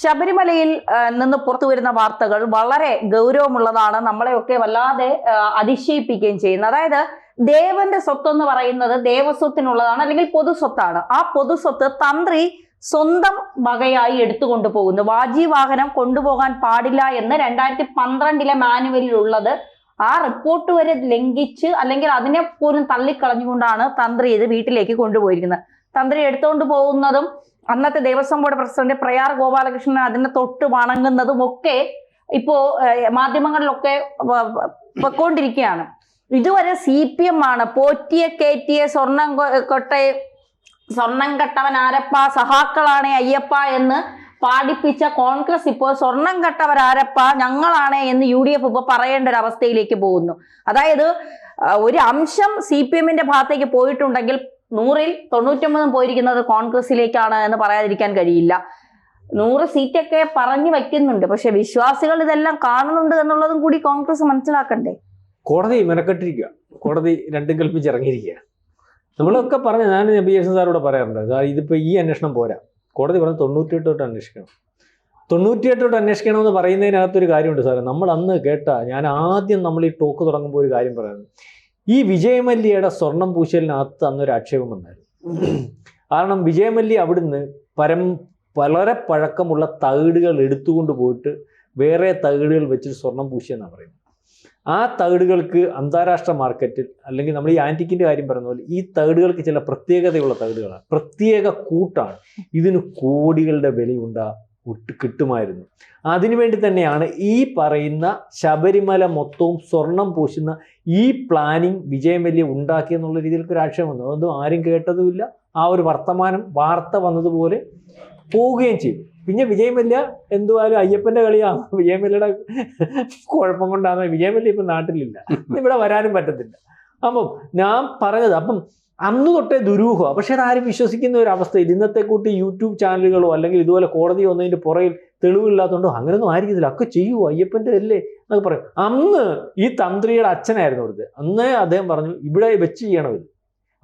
ശബരിമലയിൽ നിന്ന് പുറത്തു വരുന്ന വാർത്തകൾ വളരെ ഗൗരവമുള്ളതാണ്. നമ്മളെയൊക്കെ വല്ലാതെ അതിശയിപ്പിക്കുകയും ചെയ്യുന്നത്. അതായത് ദേവന്റെ സ്വത്ത് എന്ന് പറയുന്നത് ദേവസ്വത്തിനുള്ളതാണ്, അല്ലെങ്കിൽ പൊതുസ്വത്താണ്. ആ പൊതുസ്വത്ത് തന്ത്രി സ്വന്തം വകയായി എടുത്തുകൊണ്ടു പോകുന്നു. വാജിവാഹനം കൊണ്ടുപോകാൻ പാടില്ല എന്ന് 2012 മാനുവലിലുള്ളത് ആ റിപ്പോർട്ട് വരെ ലംഘിച്ച്, അല്ലെങ്കിൽ അതിനെ പോലും തള്ളിക്കളഞ്ഞുകൊണ്ടാണ് തന്ത്രി ഇത് വീട്ടിലേക്ക് കൊണ്ടുപോയിരിക്കുന്നത്. തന്ത്രി എടുത്തുകൊണ്ട് പോകുന്നതും അന്നത്തെ ദേവസ്വം ബോർഡ് പ്രസിഡന്റ് പ്രയാർ ഗോപാലകൃഷ്ണൻ അതിനെ തൊട്ട് വണങ്ങുന്നതും ഒക്കെ ഇപ്പോ മാധ്യമങ്ങളിലൊക്കെ പൊയ്ക്കൊണ്ടിരിക്കുകയാണ്. ഇതുവരെ CPM ആണ് പോറ്റിയെ കയറ്റിയ സ്വർണം കെട്ടവൻ ആരപ്പ, സഹാക്കളാണ് അയ്യപ്പ എന്ന് പാടിപ്പിച്ച കോൺഗ്രസ് ഇപ്പോൾ സ്വർണം കെട്ടവരാരപ്പ ഞങ്ങളാണ് എന്ന് UDF ഇപ്പൊ പറയേണ്ട ഒരു അവസ്ഥയിലേക്ക് പോകുന്നു. അതായത് ഒരു അംശം CPM-ന്റെ ഭാഗത്തേക്ക് പോയിട്ടുണ്ടെങ്കിൽ 100-ൽ 99 പോയിരിക്കുന്നത് കോൺഗ്രസിലേക്കാണ് എന്ന് പറയാതിരിക്കാൻ കഴിയില്ല. 100 സീറ്റൊക്കെ പറഞ്ഞു വയ്ക്കുന്നുണ്ട്, പക്ഷെ വിശ്വാസികൾ ഇതെല്ലാം കാണുന്നുണ്ട് എന്നുള്ളതും കൂടി കോൺഗ്രസ് മനസ്സിലാക്കണ്ടേ. കോടതി മെനക്കെട്ടിരിക്കുക, കോടതി രണ്ടും കൽപ്പിച്ച് ഇറങ്ങിയിരിക്കുക. നമ്മളൊക്കെ പറഞ്ഞ ഞാൻ BS സാറോട് പറയാറുണ്ട്, ഇതിപ്പോൾ ഈ അന്വേഷണം പോരാ, കോടതി പറഞ്ഞ് 98 തൊട്ട് അന്വേഷിക്കണം. 98 തൊട്ട് അന്വേഷിക്കണമെന്ന് പറയുന്നതിനകത്തൊരു കാര്യമുണ്ട് സാറേ. നമ്മൾ അന്ന് കേട്ട, ഞാൻ ആദ്യം നമ്മൾ ഈ ടോക്ക് തുടങ്ങുമ്പോൾ ഒരു കാര്യം പറയുന്നത്, ഈ വിജയമല്യയുടെ സ്വർണം പൂശലിനകത്ത് അന്നൊരു ആക്ഷേപം വന്നായിരുന്നു. കാരണം വിജയമല്യ അവിടുന്ന് വളരെ പഴക്കമുള്ള തകിടുകൾ എടുത്തുകൊണ്ട് പോയിട്ട് വേറെ തകിടുകൾ വെച്ചിട്ട് സ്വർണം പൂശിയെന്നാണ് പറയുന്നത്. ആ തകിടുകൾക്ക് അന്താരാഷ്ട്ര മാർക്കറ്റിൽ, അല്ലെങ്കിൽ നമ്മൾ ഈ ആൻറ്റിക്കിൻ്റെ കാര്യം പറയുന്ന പോലെ, ഈ തകിടുകൾക്ക് ചില പ്രത്യേകതയുള്ള തകിടുകളാണ്, പ്രത്യേക കൂട്ടാണ്. ഇതിന് കോടികളുടെ കിട്ടുമായിരുന്നു. അതിനുവേണ്ടി തന്നെയാണ് ഈ പറയുന്ന ശബരിമല മൊത്തവും സ്വർണം പൂശുന്ന ഈ പ്ലാനിങ് വിജയമല്യ ഉണ്ടാക്കിയെന്നുള്ള രീതിയിലേക്ക് ഒരു ആക്ഷേപം വന്നു. അതൊന്നും ആരും കേട്ടതുമില്ല. ആ ഒരു വാർത്ത വന്നതുപോലെ പോവുകയും ചെയ്തു. പിന്നെ വിജയമല്യ എന്തുവായാലും അയ്യപ്പൻ്റെ കളിയാണ്, വിജയമല്യയുടെ കുഴപ്പം കൊണ്ടാണ് വിജയമല്യ ഇപ്പം നാട്ടിലില്ല, ഇവിടെ വരാനും പറ്റത്തില്ല. അപ്പം ഞാൻ പറഞ്ഞത്, അപ്പം അന്ന് തൊട്ടേ ദുരൂഹമാണ്. പക്ഷെ അതാരും വിശ്വസിക്കുന്ന ഒരു അവസ്ഥയിൽ ഇന്നത്തെ കൂട്ടി യൂട്യൂബ് ചാനലുകളോ അല്ലെങ്കിൽ ഇതുപോലെ കോടതി വന്നതിൻ്റെ പുറകിൽ തെളിവില്ലാത്തതുകൊണ്ടോ അങ്ങനെയൊന്നും ആയിരിക്കത്തില്ല, ഒക്കെ ചെയ്യുമോ അയ്യപ്പൻ്റെ അല്ലേ എന്നൊക്കെ പറയും. അന്ന് ഈ തന്ത്രിയുടെ അച്ഛനായിരുന്നു അവിടുത്തെ. അന്നേ അദ്ദേഹം പറഞ്ഞു ഇവിടെ വെച്ച് ചെയ്യണം, ഇത്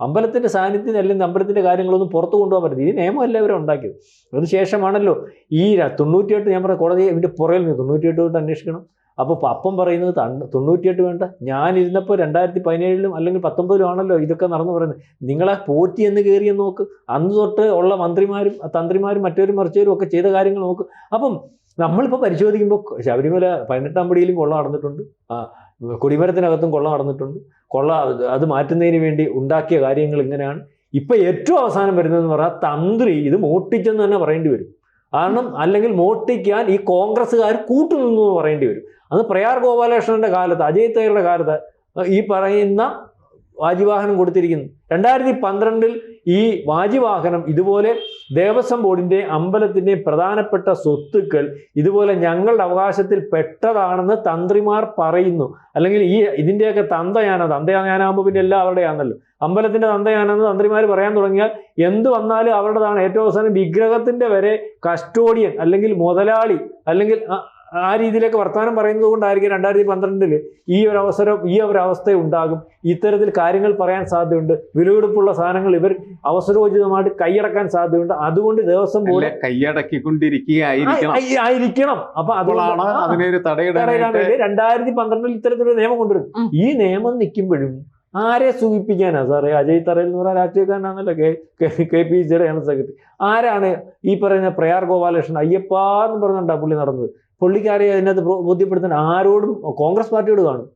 അമ്പലത്തിൻ്റെ സാന്നിധ്യം അല്ലെങ്കിൽ അമ്പലത്തിൻ്റെ കാര്യങ്ങളൊന്നും പുറത്തു കൊണ്ടുപോകാൻ പറ്റില്ല, ഈ നിയമം എല്ലാവരും ഉണ്ടാക്കിയത്. അതിനുശേഷമാണല്ലോ ഈ 98 ഞാൻ പറഞ്ഞ കോടതി ഇതിൻ്റെ പുറകിൽ നിന്ന് 98 തൊട്ട് അന്വേഷിക്കണം. അപ്പോൾ അപ്പം പറയുന്നത് 98 വേണ്ട, ഞാനിരുന്നപ്പോൾ 2017 അല്ലെങ്കിൽ 2019 ആണല്ലോ ഇതൊക്കെ നടന്നു പറയുന്നത്. നിങ്ങളെ പോറ്റി എന്ന് കയറിയെന്ന് നോക്ക്, അന്ന് തൊട്ട് ഉള്ള മന്ത്രിമാരും തന്ത്രിമാരും മറ്റവരും മറിച്ചവരും ഒക്കെ ചെയ്ത കാര്യങ്ങൾ നോക്ക്. അപ്പം നമ്മളിപ്പോൾ പരിശോധിക്കുമ്പോൾ ശബരിമല 18-ാം പടിയിലും കൊള്ള നടന്നിട്ടുണ്ട്, കൊടിമരത്തിനകത്തും കൊള്ള നടന്നിട്ടുണ്ട്. അത് മാറ്റുന്നതിന് വേണ്ടി ഉണ്ടാക്കിയ കാര്യങ്ങൾ ഇങ്ങനെയാണ്. ഇപ്പം ഏറ്റവും അവസാനം വരുന്നതെന്ന് പറഞ്ഞാൽ തന്ത്രി ഇത് മോട്ടിച്ചെന്ന് തന്നെ പറയേണ്ടി വരും. കാരണം അല്ലെങ്കിൽ മോട്ടിക്കാൻ ഈ കോൺഗ്രസ്സുകാർ കൂട്ടുനിന്നു പറയേണ്ടി വരും. അത് പ്രയാർ ഗോപാലകൃഷ്ണന്റെ കാലത്ത്, അജയ് തയ്യറുടെ കാലത്ത് ഈ പറയുന്ന വാജിവാഹനം കൊടുത്തിരിക്കുന്നു. 2012 ഈ വാജിവാഹനം ഇതുപോലെ ദേവസ്വം ബോർഡിൻ്റെ അമ്പലത്തിൻ്റെയും പ്രധാനപ്പെട്ട സ്വത്തുക്കൾ ഇതുപോലെ ഞങ്ങളുടെ അവകാശത്തിൽ പെട്ടതാണെന്ന് തന്ത്രിമാർ പറയുന്നു. അല്ലെങ്കിൽ ഇതിൻ്റെയൊക്കെ തന്തയാനാകുമ്പോൾ പിന്നെ എല്ലാം അവരുടെയാണല്ലോ. അമ്പലത്തിൻ്റെ തന്തയാണെന്ന് തന്ത്രിമാർ പറയാൻ തുടങ്ങിയാൽ എന്ത് വന്നാലും അവരുടേതാണ്. ഏറ്റവും അവസാനം വിഗ്രഹത്തിൻ്റെ വരെ കസ്റ്റോഡിയൻ അല്ലെങ്കിൽ മുതലാളി അല്ലെങ്കിൽ ആ രീതിയിലേക്ക് വർത്തമാനം പറയുന്നത് കൊണ്ടായിരിക്കും 2012 ഈ ഒരു അവസ്ഥ ഉണ്ടാകും. ഇത്തരത്തിൽ കാര്യങ്ങൾ പറയാൻ സാധ്യതയുണ്ട്. വിലപിടിപ്പുള്ള സാധനങ്ങൾ ഇവർ അവസരോചിതമായിട്ട് കൈയടക്കാൻ സാധ്യതയുണ്ട്. അതുകൊണ്ട് ദേവസ്വം ബോർഡ് കൈയടക്കിക്കൊണ്ടിരിക്കണം. അപ്പൊ അതുകൊണ്ടാണ് അതിനൊരു തടയിടാൻ വേണ്ടി 2012 ഇത്തരത്തിലൊരു നിയമം കൊണ്ടുവരും. ഈ നിയമം നിൽക്കുമ്പോഴും ആരെ സൂചിപ്പിക്കാനാ സാറേ? അജയ് തറയിൽ എന്ന് പറഞ്ഞാൽ രാഷ്ട്രീയക്കാരനാണല്ലോ, KPCയുടെ ജനറൽ സെക്രട്ടറി. ആരാണ് ഈ പറയുന്ന പ്രയാർ ഗോപാലകൃഷ്ണൻ അയ്യപ്പ എന്ന് പറഞ്ഞിട്ടാ പുള്ളി നടന്നത്? പുള്ളിക്കാരെ അതിനകത്ത് ബോധ്യപ്പെടുത്താൻ ആരോടും കോൺഗ്രസ് പാർട്ടിയോട് കാണും,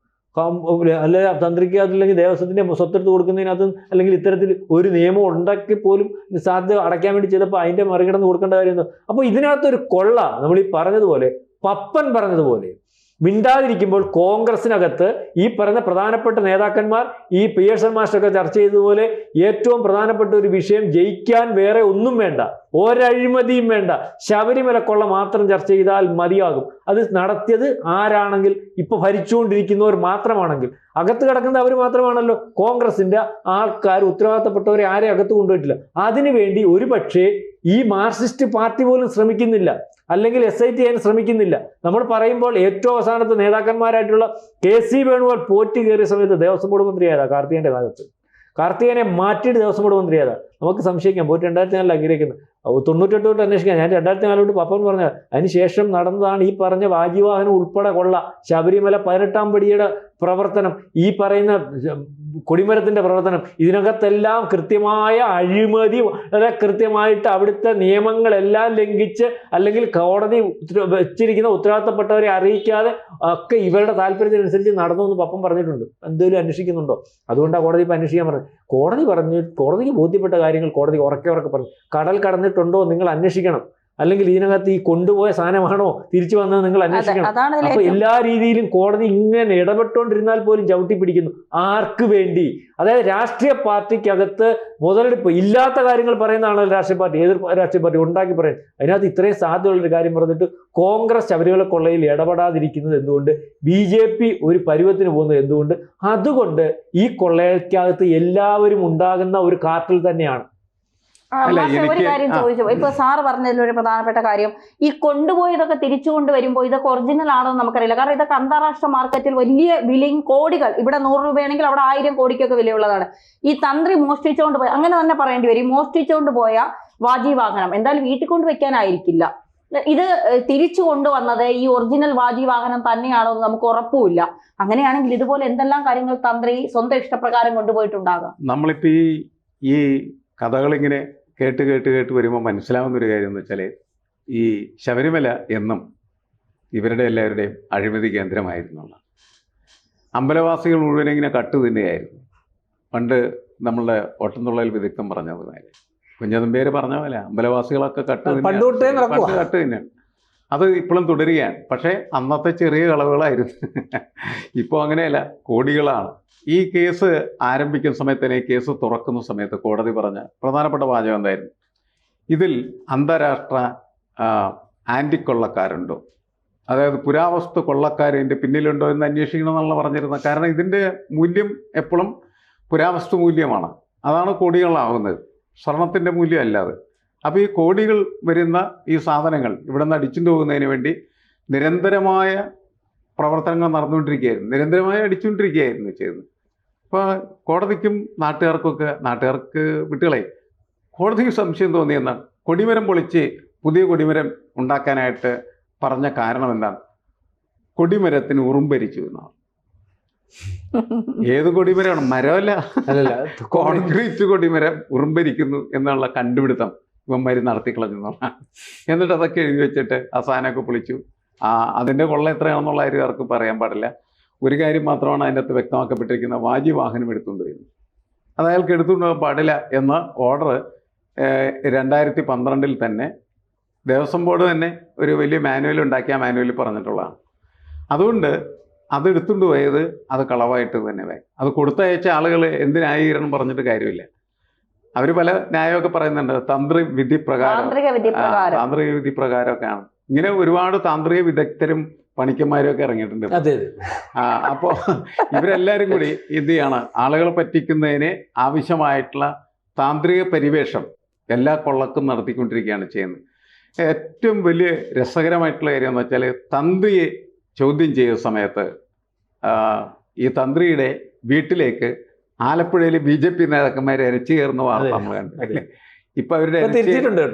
അല്ലെ തന്ത്രിക്ക് അല്ലെങ്കിൽ ദേവസ്വത്തിൻ്റെ സ്വത്തെടുത്ത് കൊടുക്കുന്നതിനകത്തും അല്ലെങ്കിൽ ഇത്തരത്തിൽ ഒരു നിയമം ഉണ്ടാക്കി പോലും സാധ്യത അടയ്ക്കാൻ വേണ്ടി ചെയ്തപ്പോൾ അതിൻ്റെ മറികടന്ന് കൊടുക്കേണ്ട കാര്യം. അപ്പോൾ ഇതിനകത്തൊരു കൊള്ള, നമ്മൾ ഈ പറഞ്ഞതുപോലെ പപ്പൻ പറഞ്ഞതുപോലെ മിണ്ടാതിരിക്കുമ്പോൾ കോൺഗ്രസിനകത്ത് ഈ പറഞ്ഞ പ്രധാനപ്പെട്ട നേതാക്കന്മാർ ഈ പിയേഴ്സൺ മാസ്റ്ററൊക്കെ ചർച്ച ചെയ്തതുപോലെ ഏറ്റവും പ്രധാനപ്പെട്ട ഒരു വിഷയം ജയിക്കാൻ വേറെ ഒന്നും വേണ്ട, ഒരഴിമതിയും വേണ്ട, ശബരിമല കൊള്ള മാത്രം ചർച്ച ചെയ്താൽ മതിയാകും. അത് നടത്തിയത് ആരാണെങ്കിൽ ഇപ്പോൾ ഭരിച്ചുകൊണ്ടിരിക്കുന്നവർ മാത്രമാണെങ്കിൽ, അകത്ത് കിടക്കുന്നത് അവർ മാത്രമാണല്ലോ. കോൺഗ്രസിൻ്റെ ആൾക്കാർ ഉത്തരവാദിത്തപ്പെട്ടവരെ ആരെ അകത്ത് കൊണ്ടുപോയിട്ടില്ല. അതിനുവേണ്ടി ഒരുപക്ഷെ ഈ മാർക്സിസ്റ്റ് പാർട്ടി പോലും ശ്രമിക്കുന്നില്ല, അല്ലെങ്കിൽ SIT ചെയ്യാൻ ശ്രമിക്കുന്നില്ല. നമ്മൾ പറയുമ്പോൾ ഏറ്റവും അവസാനത്തെ നേതാക്കന്മാരായിട്ടുള്ള KC വേണുഗോപാൽ പോറ്റി കയറിയ സമയത്ത് ദേവസ്വം ബോർഡ് മന്ത്രിയായതാണ് കാർത്തികേയൻ്റെ കാലത്ത്. കാർത്തികേയനെ മാറ്റിയിട്ട് ദേവസ്വം ബോർഡ് മന്ത്രിയായതാണ്. നമുക്ക് സംശയിക്കാം, പോറ്റി 2004 ആഗ്രഹിക്കുന്നത്. 98 തൊട്ട് അന്വേഷിക്കാം. ഞാൻ 2004 പപ്പൻ പറഞ്ഞ അതിനുശേഷം നടന്നതാണ് ഈ പറഞ്ഞ വാജിവാഹനം ഉൾപ്പെടെ കൊള്ള, ശബരിമല 18-ാം പടിയുടെ പ്രവർത്തനം, ഈ പറയുന്ന കൊടിമരത്തിന്റെ പ്രവർത്തനം, ഇതിനകത്തെല്ലാം കൃത്യമായ അഴിമതി, വളരെ കൃത്യമായിട്ട് അവിടുത്തെ നിയമങ്ങളെല്ലാം ലംഘിച്ച് അല്ലെങ്കിൽ കോടതി വെച്ചിരിക്കുന്ന ഉത്തരവാദിത്തപ്പെട്ടവരെ അറിയിക്കാതെ ഒക്കെ ഇവരുടെ താല്പര്യത്തിനനുസരിച്ച് നടന്നു എന്ന് പപ്പൻ പറഞ്ഞിട്ടുണ്ട്. എന്തെങ്കിലും അന്വേഷിക്കുന്നുണ്ടോ? അതുകൊണ്ടാണ് കോടതി ഇപ്പം അന്വേഷിക്കാൻ പറഞ്ഞത്. കോടതിക്ക് ബോധ്യപ്പെട്ട കാര്യങ്ങൾ കോടതി ഉറക്കെ പറഞ്ഞു. കടൽ കടന്നിട്ടുണ്ടോ നിങ്ങൾ അന്വേഷിക്കണം, അല്ലെങ്കിൽ ഇതിനകത്ത് ഈ കൊണ്ടുപോയ സാധനമാണോ തിരിച്ചു വന്നത് നിങ്ങൾ അന്വേഷിക്കണം. അപ്പൊ എല്ലാ രീതിയിലും കോടതി ഇങ്ങനെ ഇടപെട്ടുകൊണ്ടിരുന്നാൽ പോലും ചവിട്ടി പിടിക്കുന്നു. ആർക്ക് വേണ്ടി? അതായത് രാഷ്ട്രീയ പാർട്ടിക്കകത്ത് മുതലെടുപ്പ് ഇല്ലാത്ത കാര്യങ്ങൾ പറയുന്നതാണല്ലോ രാഷ്ട്രീയ പാർട്ടി. ഏത് രാഷ്ട്രീയ പാർട്ടി ഉണ്ടാക്കി പറയും. അതിനകത്ത് ഇത്രയും സാധ്യതയുള്ളൊരു കാര്യം പറഞ്ഞിട്ട് കോൺഗ്രസ് ശബരിമല കൊള്ളയിൽ ഇടപെടാതിരിക്കുന്നത് എന്തുകൊണ്ട്? BJP ഒരു പരുവത്തിന് പോകുന്നത് എന്തുകൊണ്ട്? അതുകൊണ്ട് ഈ കൊള്ളയ്ക്കകത്ത് എല്ലാവരും ഉണ്ടാകുന്ന ഒരു കാർട്ടിൽ തന്നെയാണ്. ഒരു കാര്യം ചോദിച്ചു, ഇപ്പൊ സാറ് പറഞ്ഞതിൽ ഒരു പ്രധാനപ്പെട്ട കാര്യം, ഈ കൊണ്ടുപോയതൊക്കെ തിരിച്ചു കൊണ്ടുവരുമ്പോൾ ഇതൊക്കെ ഒറിജിനൽ ആണോ എന്ന് നമുക്കറിയില്ല. കാരണം ഇതൊക്കെ അന്താരാഷ്ട്ര മാർക്കറ്റിൽ വലിയ വിലയും, കോടികൾ, ഇവിടെ 100 രൂപയാണെങ്കിൽ അവിടെ 1000 കോടിക്കൊക്കെ വിലയുള്ളതാണ്. ഈ തന്ത്രി മോഷ്ടിച്ചുകൊണ്ട് പോയ, അങ്ങനെ തന്നെ പറയേണ്ടി വരും, മോഷ്ടിച്ചുകൊണ്ട് പോയ വാജിവാഹനം എന്തായാലും വീട്ടിൽ കൊണ്ട് വെക്കാനായിരിക്കില്ല. ഇത് തിരിച്ചു കൊണ്ടുവന്നത് ഈ ഒറിജിനൽ വാജിവാഹനം തന്നെയാണോ എന്ന് നമുക്ക് ഉറപ്പുമില്ല. അങ്ങനെയാണെങ്കിൽ ഇതുപോലെ എന്തെല്ലാം കാര്യങ്ങൾ തന്ത്രി സ്വന്തം ഇഷ്ടപ്രകാരം കൊണ്ടുപോയിട്ടുണ്ടാകാം. നമ്മളിപ്പോ ഈ കഥകളിങ്ങനെ കേട്ട് വരുമ്പോൾ മനസ്സിലാവുന്ന ഒരു കാര്യം എന്ന് വെച്ചാൽ, ഈ ശബരിമല എന്നും ഇവരുടെ എല്ലാവരുടെയും അഴിമതി കേന്ദ്രമായിരുന്നുള്ള, അമ്പലവാസികൾ മുഴുവൻ ഇങ്ങനെ കട്ടു തന്നെയായിരുന്നു. പണ്ട് നമ്മളുടെ ഓട്ടംതുള്ളൽ വിദഗ്ധം പറഞ്ഞ പോലെ, കുഞ്ഞതമ്പേര് പറഞ്ഞ പോലെ അമ്പലവാസികളൊക്കെ കട്ട് തന്നെയാണ്. അത് ഇപ്പോഴും തുടരുകയാണ്. പക്ഷേ അന്നത്തെ ചെറിയ കളവുകളായിരുന്നു. ഇപ്പോൾ അങ്ങനെയല്ല, കോടികളാണ്. ഈ കേസ് ആരംഭിക്കുന്ന സമയത്ത് തന്നെ, ഈ കേസ് തുറക്കുന്ന സമയത്ത് കോടതി പറഞ്ഞ പ്രധാനപ്പെട്ട വാചകം എന്തായിരുന്നു? ഇതിൽ അന്താരാഷ്ട്ര ആൻറ്റി കൊള്ളക്കാരുണ്ടോ, അതായത് പുരാവസ്തു കൊള്ളക്കാരിൻ്റെ പിന്നിലുണ്ടോ എന്ന് അന്വേഷിക്കണം എന്നുള്ള പറഞ്ഞിരുന്നത്. കാരണം ഇതിൻ്റെ മൂല്യം എപ്പോഴും പുരാവസ്തു മൂല്യമാണ്. അതാണ് കോടികളാവുന്നത്, സ്വർണത്തിൻ്റെ മൂല്യം അല്ലാതെ. അപ്പോൾ ഈ കോടികൾ വരുന്ന ഈ സാധനങ്ങൾ ഇവിടെ നിന്ന് അടിച്ചുകൊണ്ട് പോകുന്നതിന് വേണ്ടി നിരന്തരമായ പ്രവർത്തനങ്ങൾ നിരന്തരമായി അടിച്ചുകൊണ്ടിരിക്കുകയായിരുന്നു ചെയ്യുന്നത്. അപ്പോൾ കോടതിക്കും നാട്ടുകാർക്ക് വിട്ടുകളെ കോടതിക്ക് സംശയം തോന്നിയെന്നാണ്. കൊടിമരം പൊളിച്ച് പുതിയ കൊടിമരം ഉണ്ടാക്കാനായിട്ട് പറഞ്ഞ കാരണം എന്താണ്? കൊടിമരത്തിന് ഉറുമ്പരിച്ചു എന്നാണ്. ഏത് കൊടിമരമാണ്? മരമല്ല, കോൺക്രീറ്റ് കൊടിമരം ഉറുമ്പരിക്കുന്നു എന്നുള്ള കണ്ടുപിടുത്തം ഇവന്മാർ നടത്തിക്കളഞ്ഞു. എന്നിട്ട് അതൊക്കെ എഴുതി വെച്ചിട്ട് ആ സാധനമൊക്കെ പൊളിച്ചു. അതിൻ്റെ കൊള്ള എത്രയാണെന്നുള്ള കാര്യം ആർക്കും പറയാൻ പാടില്ല. ഒരു കാര്യം മാത്രമാണ് അതിൻ്റെ അകത്ത് വ്യക്തമാക്കപ്പെട്ടിരിക്കുന്ന, വാജിവാഹനം എടുത്തുകൊണ്ട് വരുന്നു. അത് അയാൾക്ക് എടുത്തുകൊണ്ട് പോകാൻ പാടില്ല എന്ന ഓർഡർ 2012 തന്നെ ദേവസ്വം ബോർഡ് തന്നെ ഒരു വലിയ മാനുവൽ ഉണ്ടാക്കി ആ മാനുവലിൽ പറഞ്ഞിട്ടുള്ളതാണ്. അതുകൊണ്ട് അത് എടുത്തുകൊണ്ട് പോയത് അത് കളവായിട്ട് തന്നെ വരും. അത് കൊടുത്തയച്ച ആളുകൾ എന്തിനായിരണം പറഞ്ഞിട്ട് കാര്യമില്ല. അവർ പല ന്യായമൊക്കെ പറയുന്നുണ്ട്. താന്ത്രിക വിധി പ്രകാരമൊക്കെയാണ്. ഇങ്ങനെ ഒരുപാട് താന്ത്രിക വിദഗ്ധരും പണിക്കന്മാരും ഒക്കെ ഇറങ്ങിയിട്ടുണ്ട്. അപ്പോൾ ഇവരെല്ലാവരും കൂടി എന്ത് ചെയ്യാണ്? ആളുകളെ പറ്റിക്കുന്നതിന് ആവശ്യമായിട്ടുള്ള താന്ത്രിക പരിവേഷം എല്ലാ കൊള്ളക്കും നടത്തിക്കൊണ്ടിരിക്കുകയാണ് ചെയ്യുന്നത്. ഏറ്റവും വലിയ രസകരമായിട്ടുള്ള കാര്യം എന്ന് വെച്ചാൽ, തന്ത്രിയെ ചോദ്യം ചെയ്ത സമയത്ത് ഈ തന്ത്രിയുടെ വീട്ടിലേക്ക് ആലപ്പുഴയിൽ BJP നേതാക്കന്മാരെ ഇരച്ചു കയറുന്ന വാർത്ത നമ്മൾ കണ്ടു. ഇപ്പൊ അവരുടെ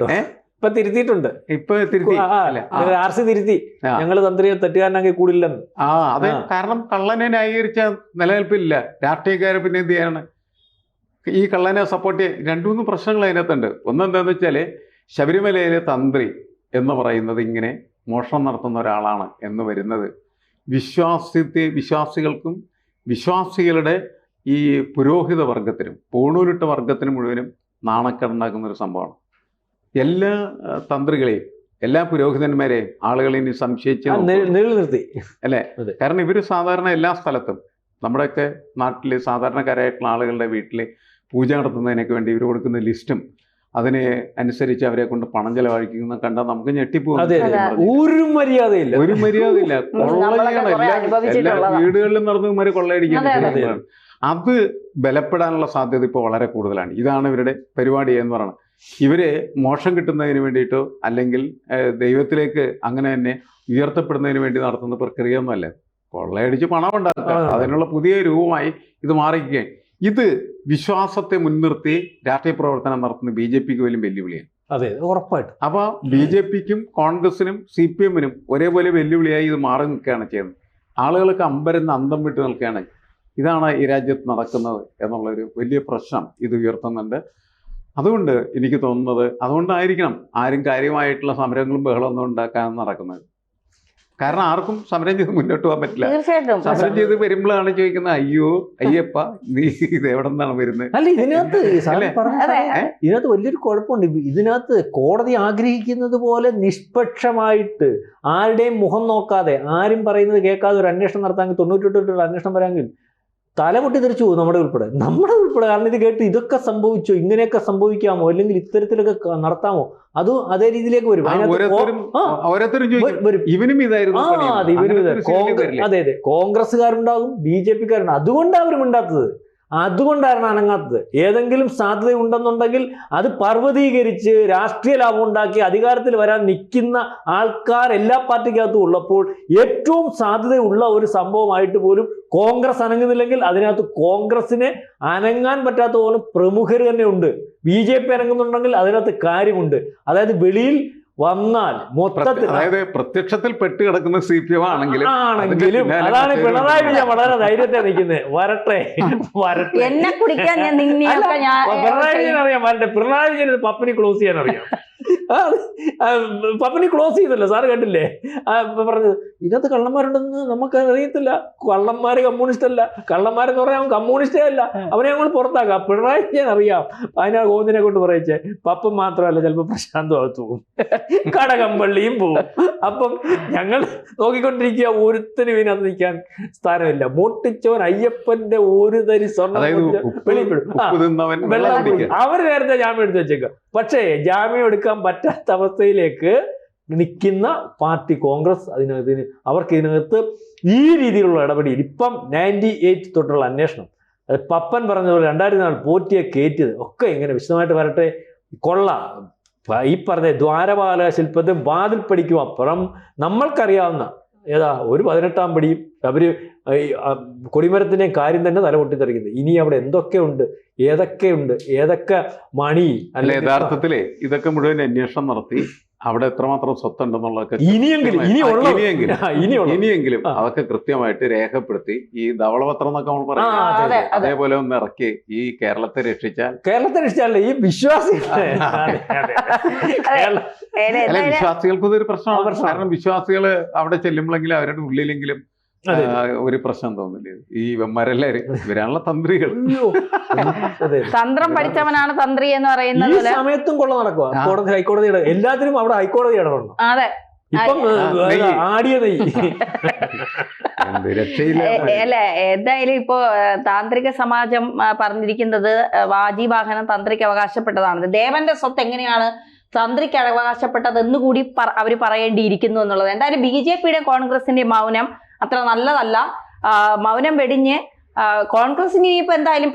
തിരുത്തി ഞങ്ങൾ തന്ത്രിയെ തെറ്റുകാരനാക്കി കൂടില്ലെന്ന്. അതെ, കാരണം കള്ളനെ ന്യായീകരിച്ച നിലനിൽപ്പില്ല. രാഷ്ട്രീയക്കാരെ പിന്നെ എന്ത് ചെയ്യാണ്? ഈ കള്ളനെ സപ്പോർട്ട് ചെയ്യാൻ 2-3 പ്രശ്നങ്ങൾ അതിനകത്തുണ്ട്. ഒന്നെന്താന്ന് വെച്ചാൽ, ശബരിമലയിലെ തന്ത്രി എന്ന് പറയുന്നത് ഇങ്ങനെ മോഷണം നടത്തുന്ന ഒരാളാണ് എന്ന് വരുന്നത് വിശ്വാസികൾക്കും വിശ്വാസികളുടെ ഈ പുരോഹിത വർഗത്തിനും പൂണൂലിട്ട വർഗത്തിനും മുഴുവനും നാണക്കേടുണ്ടാക്കുന്ന ഒരു സംഭവമാണ്. എല്ലാ തന്ത്രികളെയും എല്ലാ പുരോഹിതന്മാരെയും ആളുകളെ ഇനി സംശയിച്ച് നിലനിർത്തി അല്ലേ? കാരണം ഇവർ സാധാരണ എല്ലാ സ്ഥലത്തും, നമ്മുടെയൊക്കെ നാട്ടിൽ സാധാരണക്കാരായിട്ടുള്ള ആളുകളുടെ വീട്ടിൽ പൂജ നടത്തുന്നതിനൊക്കെ വേണ്ടി ഇവർ കൊടുക്കുന്ന ലിസ്റ്റും അതിനെ അനുസരിച്ച് അവരെ കൊണ്ട് പണം ചെലവഴിക്കുന്ന കണ്ടാൽ നമുക്ക് ഞെട്ടിപ്പോകും. ഒരു മര്യാദയില്ല. എല്ലാ വീടുകളിലും നടന്ന് കൊള്ളയടിക്കുന്നത്. അത് ബലപ്പെടാനുള്ള സാധ്യത ഇപ്പോൾ വളരെ കൂടുതലാണ്. ഇതാണ് ഇവരുടെ പരിപാടി എന്ന് പറയുന്നത്. ഇവര് മോക്ഷം കിട്ടുന്നതിന് വേണ്ടിയിട്ടോ അല്ലെങ്കിൽ ദൈവത്തിലേക്ക് അങ്ങനെ തന്നെ ഉയർത്തപ്പെടുന്നതിന് വേണ്ടി നടത്തുന്ന പ്രക്രിയ ഒന്നുമല്ല. കൊള്ളയടിച്ച് പണം ഉണ്ടാക്കുക, അതിനുള്ള പുതിയ രൂപമായി ഇത് മാറിക്കുകയാണ്. ഇത് വിശ്വാസത്തെ മുൻനിർത്തി രാഷ്ട്രീയ പ്രവർത്തനം നടത്തുന്ന BJPക്ക് പോലും വെല്ലുവിളിയാണ്. അതെ, ഉറപ്പായിട്ടും. അപ്പോൾ BJPക്കും കോൺഗ്രസിനും CPM-നും ഒരേപോലെ വെല്ലുവിളിയായി ഇത് മാറി നിൽക്കുകയാണ് ചെയ്യുന്നത്. ആളുകൾക്ക് അമ്പരന്ന് അന്തം വിട്ട് നിൽക്കുകയാണ്. ഇതാണ് ഈ രാജ്യത്ത് നടക്കുന്നത് എന്നുള്ളൊരു വലിയ പ്രശ്നം ഇത് ഉയർത്തുന്നുണ്ട്. അതുകൊണ്ട് എനിക്ക് തോന്നുന്നത് അതുകൊണ്ടായിരിക്കണം ആരും കാര്യമായിട്ടുള്ള സമരങ്ങളും ബഹളമൊന്നും ഉണ്ടാക്കാൻ നടക്കുന്നത്. കാരണം ആർക്കും സമരം ചെയ്ത് മുന്നോട്ട് പോകാൻ പറ്റില്ല. തീർച്ചയായിട്ടും സമരം ചെയ്ത് വരുമ്പോഴാണ് ചോദിക്കുന്നത്, അയ്യോ അയ്യപ്പ നീ ഇത് എവിടെ നിന്നാണ് വരുന്നത്? അല്ല, ഇതിനകത്ത് ഇതിനകത്ത് വലിയൊരു കുഴപ്പമുണ്ട്. ഇതിനകത്ത് കോടതി ആഗ്രഹിക്കുന്നത് പോലെ നിഷ്പക്ഷമായിട്ട് ആരുടെയും മുഖം നോക്കാതെ ആരും പറയുന്നത് കേൾക്കാതെ ഒരു അന്വേഷണം നടത്താമെങ്കിൽ 98 അന്വേഷണം വരാമെങ്കിൽ തല പൊട്ടി തെറിച്ചു പോകും നമ്മുടെ ഉൾപ്പെടെ. കാരണം ഇത് കേട്ട് ഇതൊക്കെ സംഭവിച്ചോ, ഇങ്ങനെയൊക്കെ സംഭവിക്കാമോ, അല്ലെങ്കിൽ ഇത്തരത്തിലൊക്കെ നടത്താമോ, അതും അതേ രീതിയിലേക്ക് വരും. ഇവനും ഇതായിരുന്നു. അതെ, കോൺഗ്രസ്സുകാരുണ്ടാകും, BJP-ക്കാരുണ്ടാകും. അതുകൊണ്ടാണ് അവർ മിണ്ടാത്തത്, അതുകൊണ്ടാണ് അനങ്ങാത്തത്. ഏതെങ്കിലും സാധ്യത ഉണ്ടെന്നുണ്ടെങ്കിൽ അത് പർവ്വതീകരിച്ച് രാഷ്ട്രീയ ലാഭം ഉണ്ടാക്കി അധികാരത്തിൽ വരാൻ നിൽക്കുന്ന ആൾക്കാർ എല്ലാ പാർട്ടിക്കകത്തും ഉള്ളപ്പോൾ ഏറ്റവും സാധ്യതയുള്ള ഒരു സംഭവമായിട്ട് പോലും കോൺഗ്രസ് അനങ്ങുന്നില്ലെങ്കിൽ അതിനകത്ത് കോൺഗ്രസിനെ അനങ്ങാൻ പറ്റാത്ത പോലെ പ്രമുഖർ തന്നെ ഉണ്ട്. BJP അനങ്ങുന്നുണ്ടെങ്കിൽ അതിനകത്ത് കാര്യമുണ്ട്. അതായത് വെളിയിൽ വന്നാൽ മൊത്തത്തിൽ, അതായത് പ്രത്യക്ഷത്തിൽ പെട്ട് കിടക്കുന്ന CPM ആണെങ്കിലും അതാണ് പിണറായി വിജയൻ വളരെ ധൈര്യത്തെ നിൽക്കുന്നത്. വരട്ടെ എന്നെ കുടിക്കാൻ ഞാൻ പിണറായി വിജയൻ അറിയാം, വരട്ടെ. പിണറായി വിജയൻ പപ്പനി ക്ലോസ് ചെയ്യാൻ അറിയാം. പപ്പനി ക്ലോസ് ചെയ്തല്ലോ, സാറ് കേട്ടില്ലേ പറഞ്ഞത്? ഇതിനകത്ത് കള്ളന്മാരുണ്ടെന്ന് നമുക്ക് അറിയത്തില്ല. കള്ളന്മാര് കമ്മ്യൂണിസ്റ്റ് അല്ല, കള്ളന്മാരെന്ന് പറയാൻ അവൻ കമ്മ്യൂണിസ്റ്റേ അല്ല, അവനെ ഞങ്ങൾ പുറത്താക്കാം. പിണറായി വിജയൻ അറിയാം. അതിനാ ഗോവിന്ദനെ കൊണ്ട് പറയിച്ചേ. പപ്പൻ മാത്രമല്ല, ചിലപ്പോൾ പ്രശാന്ത് ഭാഗത്ത് പോകും, കടകംപള്ളിയും പോകും. അപ്പം ഞങ്ങൾ നോക്കിക്കൊണ്ടിരിക്കുക, ഒരുത്തനും ഇതിനകത്ത് നിൽക്കാൻ സ്ഥാനമില്ല. മോട്ടിച്ചവൻ അയ്യപ്പന്റെ ഒരു തരി സ്വർണ്ണം വെളിപ്പെടും. അവർ നേരത്തെ ജാമ്യം എടുത്ത് വെച്ചേക്കുക. പക്ഷേ ജാമ്യം എടുക്കാൻ പറ്റാത്ത അവസ്ഥയിലേക്ക് നിൽക്കുന്ന പാർട്ടി കോൺഗ്രസ്. അവർക്ക് ഇതിനകത്ത് ഈ രീതിയിലുള്ള ഇടപെടൽ ഇപ്പം 98 തൊട്ടുള്ള അന്വേഷണം, അത് പപ്പൻ പറഞ്ഞതുപോലെ 2004 പോറ്റിയെ കയറ്റിയത് ഒക്കെ ഇങ്ങനെ വിശദമായിട്ട് വരട്ടെ. ഈ പറഞ്ഞ ദ്വാരപാലക ശില്പത്തെ വാതിൽ പടിക്കും അപ്പുറം നമ്മൾക്കറിയാവുന്ന ഒരു 18-ാം പടിയും അവര് കൊടിമരത്തിൻ്റെയും കാര്യം തന്നെ തല പൊട്ടിത്തെറിക്കുന്നത്. ഇനി അവിടെ എന്തൊക്കെയുണ്ട്, ഏതൊക്കെ മണി അല്ല, യഥാർത്ഥത്തില് ഇതൊക്കെ മുഴുവൻ അന്വേഷണം നടത്തി അവിടെ എത്രമാത്രം സ്വത്തുണ്ടെന്നുള്ളതൊക്കെ ഇനിയെങ്കിലും അതൊക്കെ കൃത്യമായിട്ട് രേഖപ്പെടുത്തി ഈ ധവളപത്രം എന്നൊക്കെ നമ്മൾ പറയുന്നത് അതേപോലെ ഒന്ന് ഇറക്കി ഈ കേരളത്തെ രക്ഷിച്ചാൽ ഈ വിശ്വാസികൾക്ക് ഇതൊരു പ്രശ്നമാണ്. കാരണം വിശ്വാസികൾ അവിടെ ചെല്ലുമ്പോഴെങ്കിലും അവരുടെ ഉള്ളിലെങ്കിലും ഒരു പ്രശ്നം തോന്നില്ലേ? ഈ ഇവന്മാരെല്ലാരും ഇവരാണുള്ള തന്ത്രികൾ. തന്ത്രം പഠിച്ചവനാണ് തന്ത്രി എന്ന് പറയുന്നത്. സമയത്തും കൊള്ള നടക്കുക. കോടതി, ഹൈക്കോടതിയുടെ എല്ലാത്തിനും അവിടെ ഹൈക്കോടതി ഇടപെടണം. അതെ, ഇപ്പം ആടിയ അല്ല, എന്തായാലും ഇപ്പോ താന്ത്രിക സമാജം പറഞ്ഞിരിക്കുന്നത് വാജിവാഹനം തന്ത്രിക്ക് അവകാശപ്പെട്ടതാണ്. ദേവന്റെ സ്വത്ത് എങ്ങനെയാണ് തന്ത്രിക്ക് അവകാശപ്പെട്ടതെന്ന് കൂടി അവർ പറയേണ്ടിയിരിക്കുന്നു എന്നുള്ളത്. എന്തായാലും BJP-യുടെയും കോൺഗ്രസിന്റെയും മൗനം അത്ര നല്ലതല്ല. മൗനം വെടിഞ്ഞ് കോൺഗ്രസിന് ഇനിയിപ്പോൾ എന്തായാലും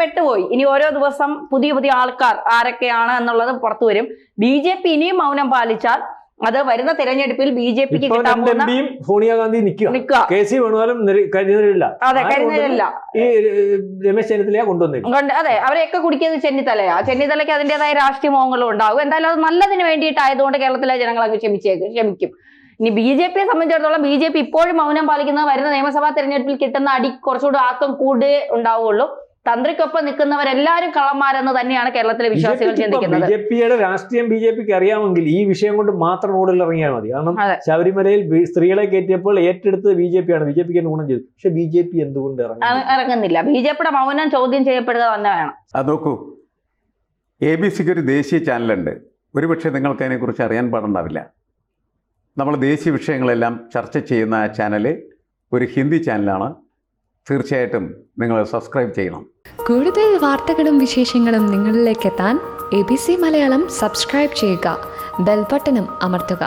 പെട്ടുപോയി. ഇനി ഓരോ ദിവസം പുതിയ ആൾക്കാർ ആരൊക്കെയാണ് എന്നുള്ളത് പുറത്തു വരും. BJP ഇനിയും മൗനം പാലിച്ചാൽ അത് വരുന്ന തെരഞ്ഞെടുപ്പിൽ BJP-ക്ക് കിട്ടാൻ പോകുന്ന സോണിയാഗാന്ധി നിൽക്കുക. KC വേണുവാലും കരുതലില്ല. അതെ, കരുതലില്ല. ഈ രമേശ് ചെന്നിത്തലയാ കൊണ്ടുവന്നത്. അതെ, അവരെയൊക്കെ കുടിക്കുന്നത് ചെന്നിത്തലയ്ക്ക് അതിൻ്റെതായ രാഷ്ട്രീയ മോഹങ്ങളും ഉണ്ടാകും. എന്തായാലും അത് നല്ലതിന് വേണ്ടിയിട്ടായതുകൊണ്ട് കേരളത്തിലെ ജനങ്ങൾ അങ്ങ് ക്ഷമിക്കും. ഇനി BJP-യെ സംബന്ധിച്ചിടത്തോളം BJP ഇപ്പോഴും മൗനം പാലിക്കുന്നത് വരുന്ന നിയമസഭാ തെരഞ്ഞെടുപ്പിൽ കിട്ടുന്ന അടി കുറച്ചുകൂടി ആക്കം കൂടുതലേ ഉണ്ടാവുള്ളൂ. തന്ത്രിക്കൊപ്പം നിൽക്കുന്നവരെല്ലാവരും കള്ളന്മാരെന്ന് തന്നെയാണ് കേരളത്തിലെ വിശ്വാസികൾ ചിന്തിക്കുന്നത്. BJP-യുടെ രാഷ്ട്രീയം BJP-ക്ക് അറിയാമെങ്കിൽ ഈ വിഷയം കൊണ്ട് മാത്രം റോഡിൽ ഇറങ്ങിയാൽ മതി. കാരണം ശബരിമലയിൽ സ്ത്രീകളെ കയറ്റിയപ്പോൾ ഏറ്റെടുത്തത് BJP-ആണ്. BJP-ക്ക് ഗുണം ചെയ്തു. പക്ഷെ BJP എന്തുകൊണ്ട് ഇറങ്ങുന്നില്ല? BJP-യുടെ മൗനം ചോദ്യം ചെയ്യപ്പെടുക തന്നെ വേണം. അത് നോക്കൂ, ABC-ക്ക് ഒരു ദേശീയ ചാനലുണ്ട്. ഒരുപക്ഷെ നിങ്ങൾക്ക് അതിനെക്കുറിച്ച് അറിയാൻ പാടുണ്ടാവില്ല. നമ്മൾ ദേശീയ വിഷയങ്ങളെല്ലാം ചർച്ച ചെയ്യുന്ന ആ ചാനൽ ഒരു ഹിന്ദി ചാനലാണ്. തീർച്ചയായിട്ടും നിങ്ങൾ സബ്സ്ക്രൈബ് ചെയ്യണം. കൂടുതൽ വാർത്തകളും വിശേഷങ്ങളും നിങ്ങളിലേക്ക് എത്താൻ ABC മലയാളം സബ്സ്ക്രൈബ് ചെയ്യുക, ബെൽ ബട്ടണും അമർത്തുക.